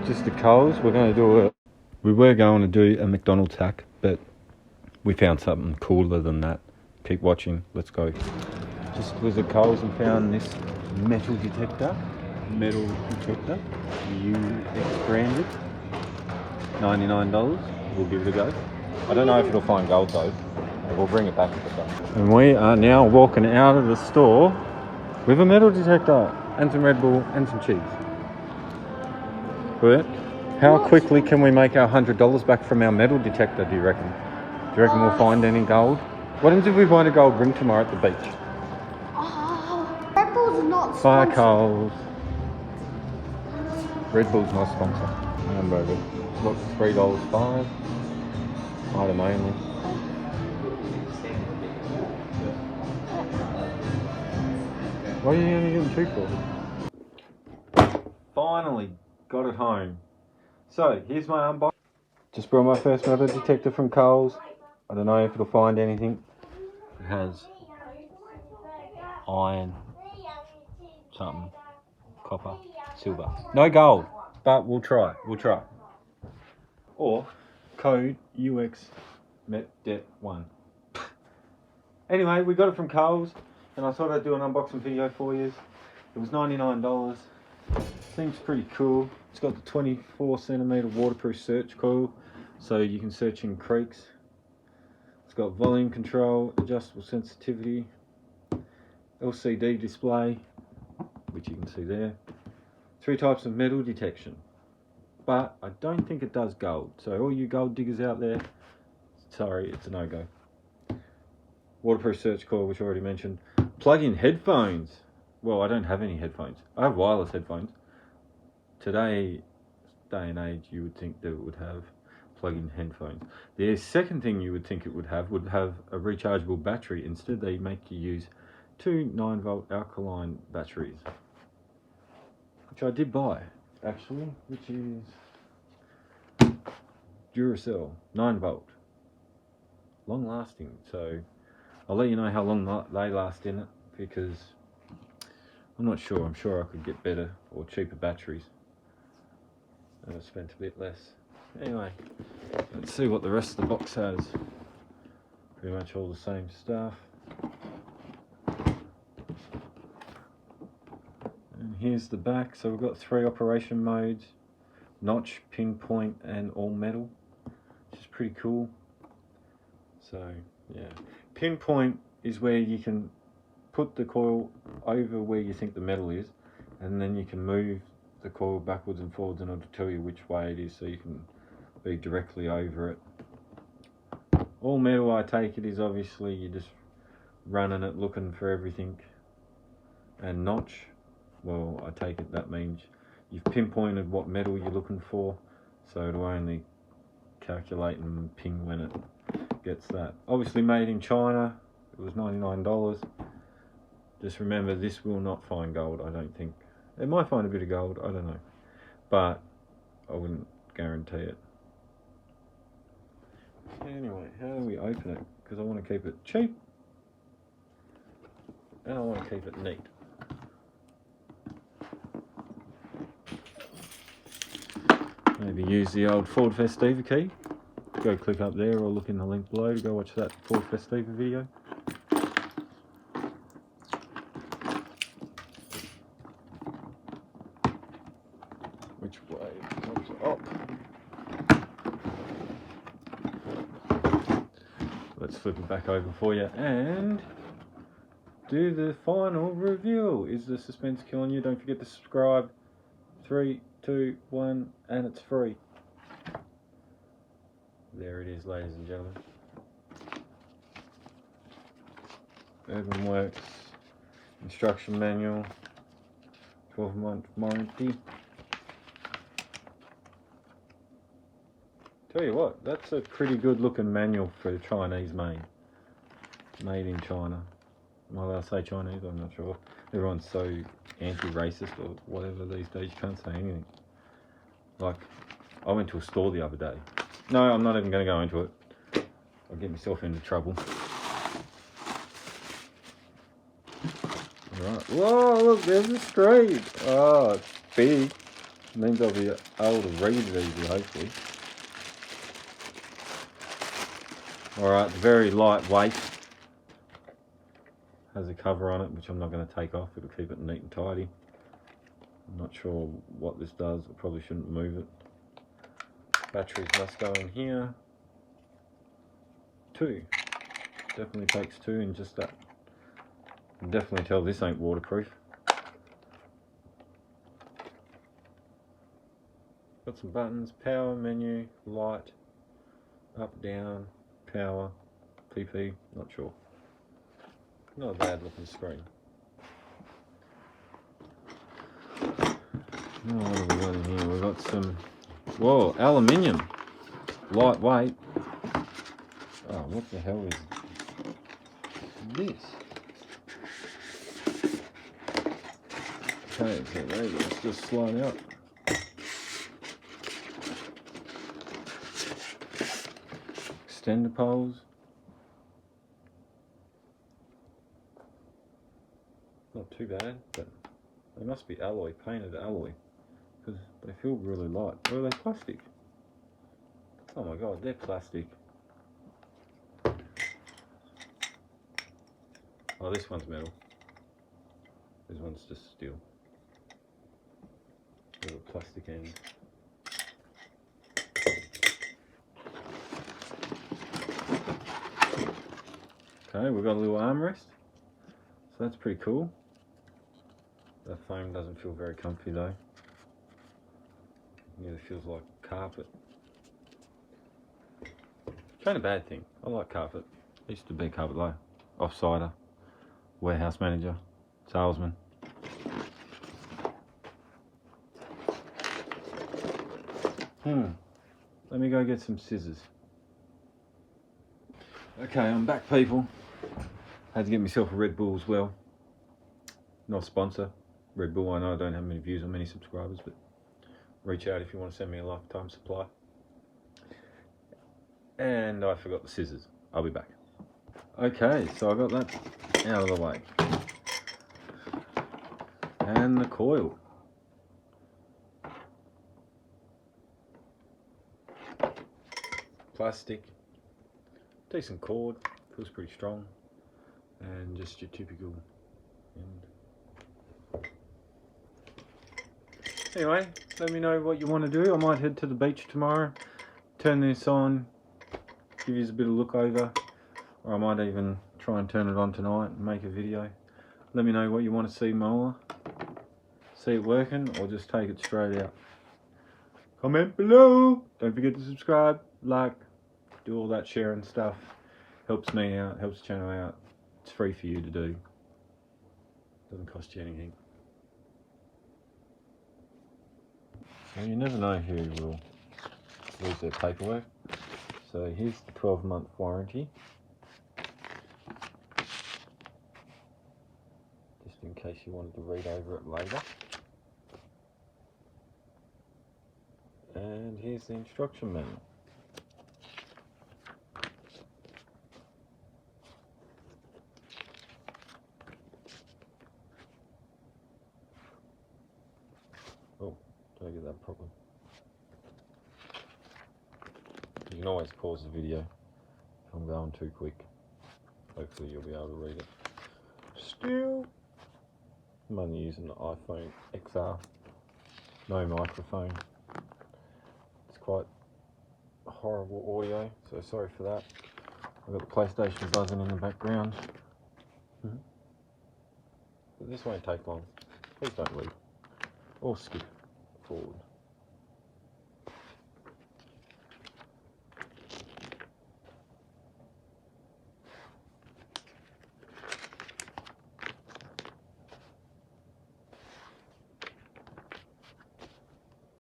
just at Coles. We were going to do a McDonald's hack, but we found something cooler than that. Keep watching. Let's go. Just was at Coles and found this metal detector. UX branded. $99. We'll give it a go. I don't know if it'll find gold though. But we'll bring it back if it does. And we are now walking out of the store with a metal detector and some Red Bull and some cheese. But how quickly can we make our $100 back from our metal detector, do you reckon? Do you reckon we'll find any gold? What happens if we find a gold ring tomorrow at the beach? Red Bull's not Bye, sponsored. Coles. Red Bull's my sponsor. Hamburger. Look, $3.05. Item only. What are you only getting two for? Finally got it home. So here's my unbox. Just brought my first metal detector from Coles. I don't know if it'll find anything. It has iron, something, copper, silver. No gold, but we'll try. Or code UX METDET1. Anyway, we got it from Coles, and I thought I'd do an unboxing video for you. It was $99. Seems pretty cool. It's got the 24cm waterproof search coil, so you can search in creeks. It's got volume control, adjustable sensitivity, LCD display, which you can see there. 3 types of metal detection, but I don't think it does gold. So all you gold diggers out there, sorry, it's a no-go. Waterproof search coil, which I already mentioned. Plug-in headphones. Well, I don't have any headphones. I have wireless headphones. Today's day and age, you would think that it would have plug-in headphones. The second thing you would think it would have a rechargeable battery. Instead, they make you use 2 9-volt alkaline batteries, which I did buy, actually, which is Duracell 9-volt, long-lasting. So I'll let you know how long they last in it, because I'm not sure. I'm sure I could get better or cheaper batteries. And I spent a bit less. Anyway, let's see what the rest of the box has. Pretty much all the same stuff. And here's the back. So we've got 3 operation modes: notch, pinpoint, and all metal, which is pretty cool. So yeah, pinpoint is where you can put the coil over where you think the metal is, and then you can move the coil backwards and forwards, and it'll tell you which way it is, so you can be directly over it. All metal, I take it, is obviously you're just running it looking for everything. And notch, well, I take it that means you've pinpointed what metal you're looking for, so it'll only calculate and ping when it gets that. Obviously made in China. It was $99. Just remember, this will not find gold, I don't think. It might find a bit of gold, I don't know, but I wouldn't guarantee it. Anyway, how do we open it? Because I want to keep it cheap, and I want to keep it neat. Maybe use the old Ford Festiva key. Go click up there, or look in the link below to go watch that Ford Festiva video. Which way comes up? Let's flip it back over for you and do the final reveal. Is the suspense killing you? Don't forget to subscribe. 3, 2, 1, and it's free. There it is, ladies and gentlemen. Urban Works instruction manual, 12-month warranty. Tell you what, that's a pretty good looking manual for Chinese made in China. Am I allowed to say Chinese? I'm not sure. Everyone's so anti-racist or whatever these days, you can't say anything. Like, I went to a store the other day. No, I'm not even going to go into it. I'll get myself into trouble. Alright. Whoa, look, there's a street. Oh, it's big. It means I'll be able to read it easily, hopefully. Alright, very lightweight. Has a cover on it, which I'm not going to take off. It'll keep it neat and tidy. I'm not sure what this does. I probably shouldn't move it. Batteries must go in here. 2. Definitely takes 2 in just that. You can definitely tell this ain't waterproof. Got some buttons, power, menu, light, up, down, power, PP, not sure. Not a bad looking screen. Oh, what have we got in here? We've got some, whoa, aluminium, lightweight. Oh, what the hell is this? Okay, so maybe let's just slide out. Extender poles. Not too bad, but they must be alloy, painted alloy, because they feel really light. Or are they plastic? Oh my god, they're plastic. Oh, this one's metal. This one's just steel. Little plastic end. Okay, we've got a little armrest. So that's pretty cool. The foam doesn't feel very comfy though. Neither feels like carpet. Kind of bad thing. I like carpet. I used to be carpet though. Offsider, warehouse manager, salesman. Let me go get some scissors. Okay, I'm back, people. Had to get myself a Red Bull as well. Not a sponsor. Red Bull, I know I don't have many views or many subscribers, but reach out if you want to send me a lifetime supply. And I forgot the scissors. I'll be back. Okay, so I got that out of the way. And the coil. Plastic. Decent cord. Feels pretty strong. And just your typical end. Anyway, let me know what you want to do. I might head to the beach tomorrow, turn this on, give you a bit of look over, or I might even try and turn it on tonight and make a video. Let me know what you want to see more. See it working, or just take it straight out. Comment below. Don't forget to subscribe, like, do all that sharing stuff. Helps me out, helps the channel out. It's free for you to do. Doesn't cost you anything. So you never know who will lose their paperwork. So here's the 12-month warranty. Just in case you wanted to read over it later. And here's the instruction manual. Oh, did I get that properly? You can always pause the video if I'm going too quick. Hopefully you'll be able to read it. Still, I'm only using the iPhone XR. No microphone. It's quite horrible audio, so sorry for that. I've got the PlayStation buzzing in the background. But this won't take long. Please don't leave. Or skip forward.